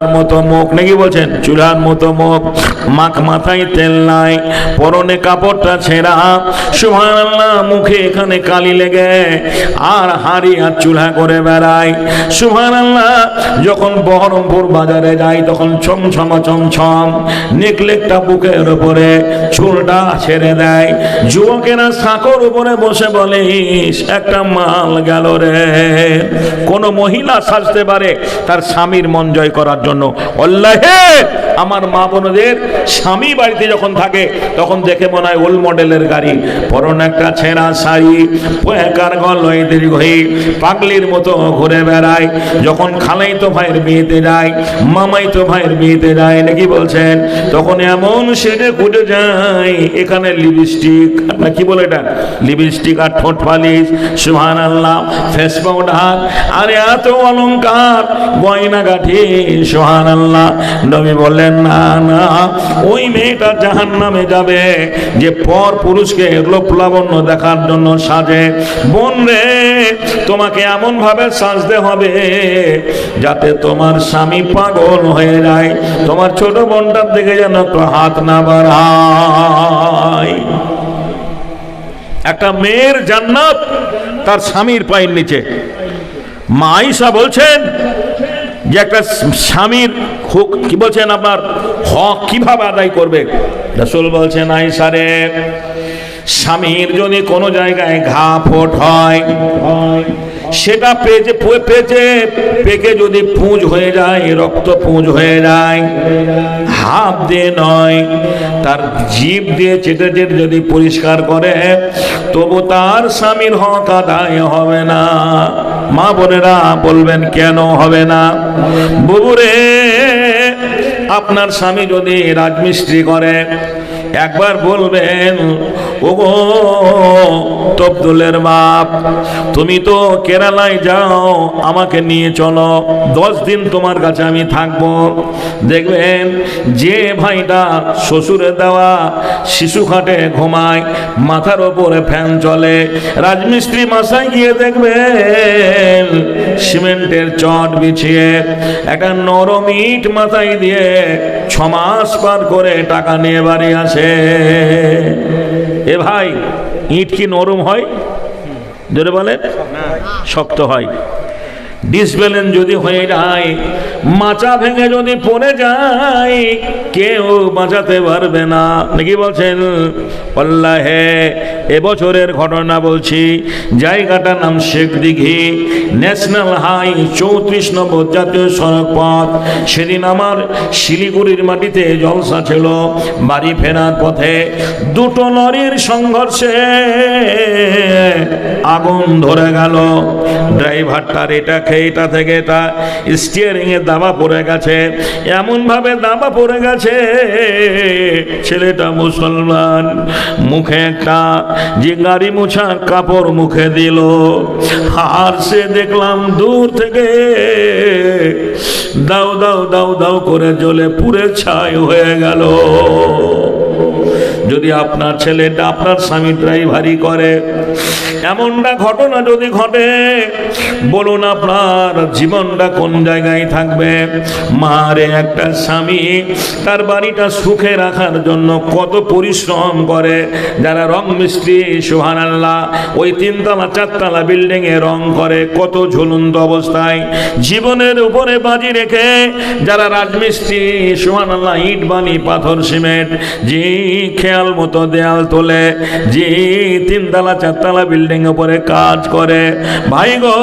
মতো মুখ, নাকি বলছেন চুলার মতো মুখ, মাথায় তেল নাই, পরনে কাপড়টা ছেঁড়া, সুবহানাল্লাহ, মুখে এখানে কালি লেগে আর হাড়ি আর চুলা করে বেড়ায়। সুবহানাল্লাহ, যখন বহরমপুর বাজারে যায় তখন ছমছম ছমছম নেকলেসটা বুকের উপরে, চুলটা ছেড়ে দেয়। যুবকেরা সাঁকোর উপরে বসে বলে একটা মাল গেল রে। কোন মহিলা সাজতে পারে তার স্বামীর মন জয় করার জন্য। আল্লাহে, আমার মা বোনদের স্বামী বাড়িতে যখন থাকে তখন দেখে মনে হয় ওল্ড মডেলের গাড়ি, পরনে একটা ছেঁড়া শাড়ি, পোয়াকার গলায় দীর্ঘই, পাগলির মতো ঘুরে বেড়ায়। যখন খালাই তো ভাইয়ের বিয়েতে যায়, মামাই তো ভাইয়ের বিয়েতে যায়, নাকি বলছেন, তখন এমন সেজে কুটে যায়, এখানে লিপস্টিক না কি বলে এটা, লিপস্টিক আর ঠোঁট পালিশ, সুবহানাল্লাহ, ফেস পাউডার আর এত অলংকার গয়না গাঠি, সুবহানাল্লাহ। নবী বললেন না না, ওই মেয়েটা জাহান্নামে যাবে যে পর পুরুষকে লোক লাবণ্য দেখার জন্য সাজে। বোন রে, তোমাকে এমন ভাবে সাজতে হবে যাতে তোমার স্বামী পাগল হয়ে যায়, তোমার ছোট বোনটার দিকে যেন একটু হাত না বাড়ায়। একটা মেয়ের জান্নাত তার স্বামীর পায়ের নিচে। মা আয়েশা বলছেন যে একটা স্বামীর কি বলছেন আপনার হক কিভাবে আদায় করবে। রাসূল বলছেন, আয়েশা রে, স্বামীর যদি কোনো জায়গায় ঘা ফোট হয়, সেটা পেকে যদি পুঁজ হয়ে যায়, রক্ত পুঁজ হয়ে যায়, হাত দিয়ে নয়, তার জিভ দিয়ে চেটে চেটে যদি পরিষ্কার করে, তবু তার স্বামীর হক আদায় হবে না। মা বোনেরা বলবেন কেন হবে না? বুবুরে, আপনার স্বামী যদি রাজমিস্ত্রি করে, একবার বলবেন, ওগো তবদুলের বাপ, তুমি তো কেরালায় যাও, আমাকে নিয়ে চলো, 10 দিন তোমার কাছে আমি থাকবো। দেখবেন যে ভাইটা শ্বশুরে দেওয়া শিশু খাটে ঘুমায়, মাথার ওপরে ফ্যান চলে, রাজমিস্ত্রি মাসায় গিয়ে দেখবেন সিমেন্টের চট বিছিয়ে একটা নরম ইট মাথায় দিয়ে 6 মাস পার করে টাকা নিয়ে বাড়ি আসে। এ ভাই, ইট কি নরম হয়? জোরে বলেন, শক্ত হয়। ডিসব্যালেন্স যদি হয়ে যায়, মাচা ভেঙে যদি পড়ে যায়, কেউ বাঁচাতে পারবে না, নাকি বলছেন? আল্লাহে, এবছরের ঘটনা বলছি, জায়গাটার নাম শেখ দিঘি, ন্যাশনাল হাই 34 নম্বর জাতীয় সড়ক পথ। সেদিন আমার শিলিগুড়ির মাটিতে জলসা ছিল। বাড়ি ফেরার পথে দুটো লরির সংঘর্ষে আগুন ধরে গেল। ড্রাইভারটার এটা খেয়ে এটা থেকে এটা স্টিয়ারিং এ দাবা পড়ে গেছে, এমন ভাবে দাবা পড়ে গেছে, ছেলেটা মুসলমান, মুখে একটা যে গাড়ি মোছা কাপড় মুখে দিল, আর সে দেখলাম দূর থেকে দাও দাও দাও দাও করে জ্বলে পুড়ে ছাই হয়ে গেল। যদি আপনার ছেলেটা আপনার স্বামী ড্রাইভারি করে, এমনটা ঘটনা যদি ঘটে, বলুন আপনার জীবনটা কোন জায়গায় থাকবে? মারে, একটা স্বামী তার বাড়িটা সুখে রাখার জন্য কত পরিশ্রম করে। যারা রং মিস্ত্রি, সুবহানাল্লাহ, ওই 3 তলা 4 তলা বিল্ডিং এ রং করে, কত ঝুলন্ত অবস্থায় জীবনের উপরে বাজি রেখে যারা রাজমিস্ত্রি, সুবহানাল্লাহ, ইট বালি পাথর সিমেন্ট, যে খেয়াল মতো দেয়াল তোলে, যে 3 তলা 4 তলা বিল্ডিং উপরে কাজ করে। ভাই গো,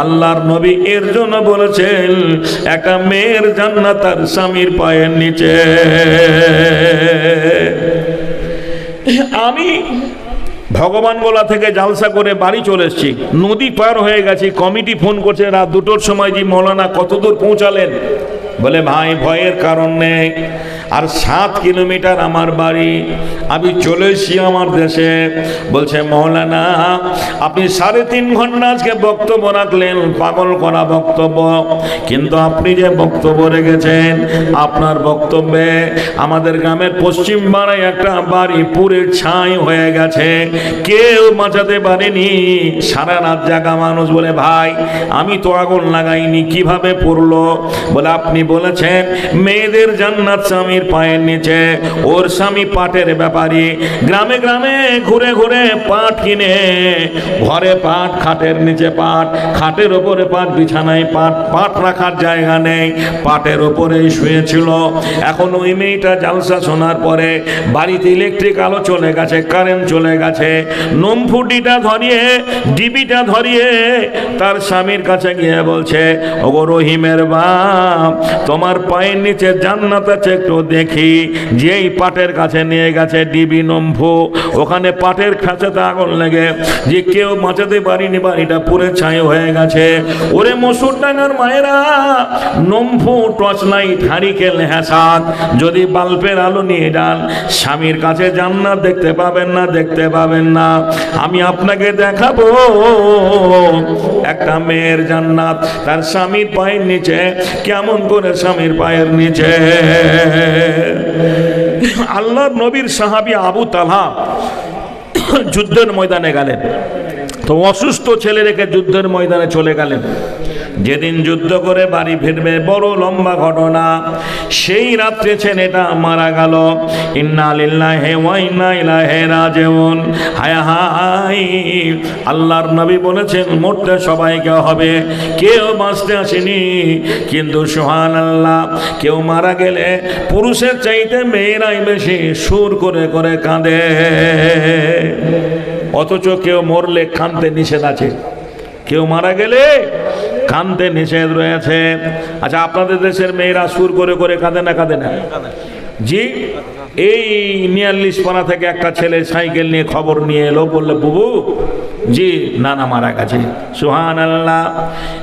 আল্লাহর নবী এর জন্য বলেছেন, একটা মেয়ের জান্নাত তার স্বামীর পায়ের নিচে। আমি ভগবান গোলা থেকে জালসা করে বাড়ি চলে এসেছি, নদী পার হয়ে গেছি। কমিটি ফোন করছে রাত 2টোর সময়, জি মৌলানা কতদূর পৌঁছালেন? বলে ভাই, ভয়ের কারণ নেই, আর 7 কিলোমিটার আমার বাড়ি, আমি চলে এসেছি আমার দেশে। বলছে মৌলানা আপনি 3.5 ঘন্টা আজকে বক্তব্য রাখলেন, পাগল করা বক্তব্য, কিন্তু আপনি যে বক্তব্য রেখেছেন, আপনার বক্তব্যে আমাদের গ্রামের পশ্চিম পাড়ায় একটা বাড়ি পুরে ছাই হয়ে গেছে, কেউ বাঁচাতে পারেনি, সারা রাত জাগা মানুষ। বলে ভাই আমি তো আগুন লাগাইনি, কিভাবে পড়লো? বলে আপনি বলেছেন মেয়েদের জান্নাত স্বামীর পায়ের নিচে। ওর স্বামী পাটের ব্যাপারী, গ্রামে গ্রামে ঘুরে ঘুরে পাট কিনে, ঘরে পাট, খাটের নিচে পাট, খাটের ওপরে পাট, বিছানায় পাট, পাট রাখার জায়গা নেই, পাটের ওপরেই শুয়েছিল। এখন ওই মেয়েটা জালসা শোনার পরে বাড়িতে ইলেকট্রিক আলো চলে গেছে, কারেন্ট চলে গেছে, নম্ফুটিটা ধরিয়ে, ডিবিটা ধরিয়ে তার স্বামীর কাছে গিয়ে বলছে ওগো রহিমের বাপ, তোমার পায়ের নিচে জান্নাত আছে একটু দেখি। যেই পাটের কাছে নিয়ে গেছে ডিবি নম্ফু, ওখানে পাটের খাঁচাতে আগুন লেগে যে কেউ বাঁচাতে পারিনি, বাড়িটা পুরে ছাই হয়ে গেছে। ওরে মসুর ডাঙ্গার মায়েরা, নম্ফু টর্চ লাইট হারিকেন হ্যাসাদ যদি বাল্বের আলো নিয়ে যান, স্বামীর কাছে জান্নাত দেখতে পাবেন না, দেখতে পাবেন না। আমি আপনাকে দেখাবো একটা মেয়ের জান্নাত তার স্বামীর পায়ের নিচে। কেমন করে স্বামীর পায়ের নিচে? আল্লাহর নবীর সাহাবী আবু তালহা যুদ্ধের ময়দানে গেলেন, তো অসুস্থ ছেলে রেখে যুদ্ধের ময়দানে চলে গেলেন। যেদিন যুদ্ধ করে বাড়ি ফিরবে, বড় লম্বা ঘটনা। সেই রাত্রে ছেলেটা মারা গেল। ইন্না লিল্লাহি ওয়া ইন্না ইলাইহি রাজিউন। হায় হায়, আল্লাহর নবী বলেছেন মরতে সবাইকে হবে, কেউ বাঁচতে আসেনি। কিন্তু সুবহানাল্লাহ, কেউ মারা গেলে পুরুষের চাইতে মেয়েরাই বেশি সুর করে করে কাঁদে, অথচ কেউ মরলে কাঁদতে নিষেধ আছে, কেউ মারা গেলে কাঁদতে নিষেধ রয়েছে। আচ্ছা আপনাদের দেশের মেয়েরা সুর করে করে কাঁদে না, কাঁদে না? জি, এই ৪৯ পাড়া থেকে একটা ছেলে সাইকেল নিয়ে খবর নিয়ে এলো, বললে বুবু জি নানা মারা গেছে। সুবহানাল্লাহ।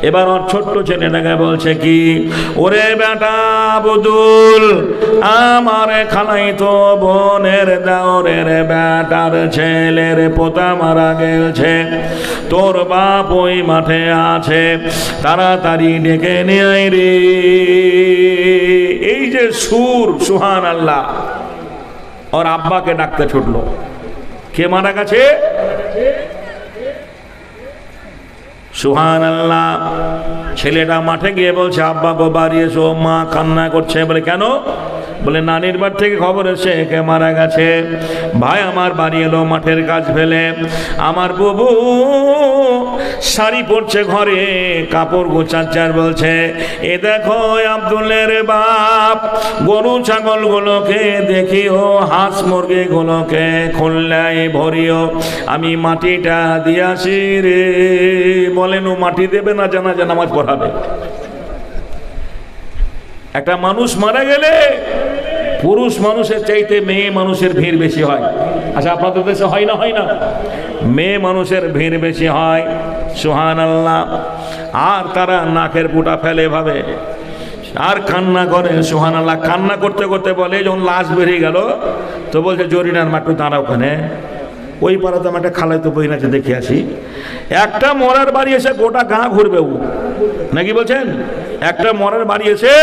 এবার ওর ছোট্ট ছেলেটাকে বলছে কি, ওরে বেটা আব্দুল, আমার খালাই তো বোনের দাওরের বেটার ছেলের পোতা মারা গেছে, তোর বাপ ওই মাঠে আছে, তাড়াতাড়ি ডেকে নিয়ে আয় রে। এই যে সুর, সুবহানাল্লাহ। ওর আব্বাকে ডাকতে ছুটলো। কে মারা গেছে? সুবহানাল্লাহ। ছেলেটা মাঠে গিয়ে বলছে আব্বা গো বাড়ি এসো, মা কান্না করছে। বলে কেন? বলে নানির বাড়ি থেকে খবর এসে কে মারা গেছে। ভাই আমার বাড়ি এলো মাঠের কাজ ফেলে, আমার বুবু শাড়ি পরছে ঘরে, কাপড় গোছাচ্ছে, আর বলছে এ দেখো আব্দুলের বাপ গরু ছাগল গুলোকে দেখিও, হাঁস মুরগি গুলোকে খুলনায় ভরিও, আমি মাটিটা দিয়ে আসি রে। বলেন ও মাটি দেবে না জানাজা নামাজ পড়াবে? একটা মানুষ মারা গেলে পুরুষ মানুষের চাইতে মেয়ে মানুষের ভিড় বেশি হয়। আচ্ছা আপনাদের দেশে হয় না? হয় না? মেয়ে মানুষের ভিড় বেশি হয়। সুবহানাল্লাহ। আর তারা নাকের ফুটা ফেলে ভাবে আর কান্না করে। সুবহানাল্লাহ। কান্না করতে করতে বলে যখন লাশ বেরিয়ে গেল, তো বলছে জরিনার মাঠে দাঁড়া, ওখানে ওই পাড়াতে আমার একটা খালাইতো বই আছে, দেখে আসি। একটা মরার বাড়ি এসে গোটা গাঁ ঘুরবে ও, নাকি বলছেন? একটা মরার বাড়ি এসে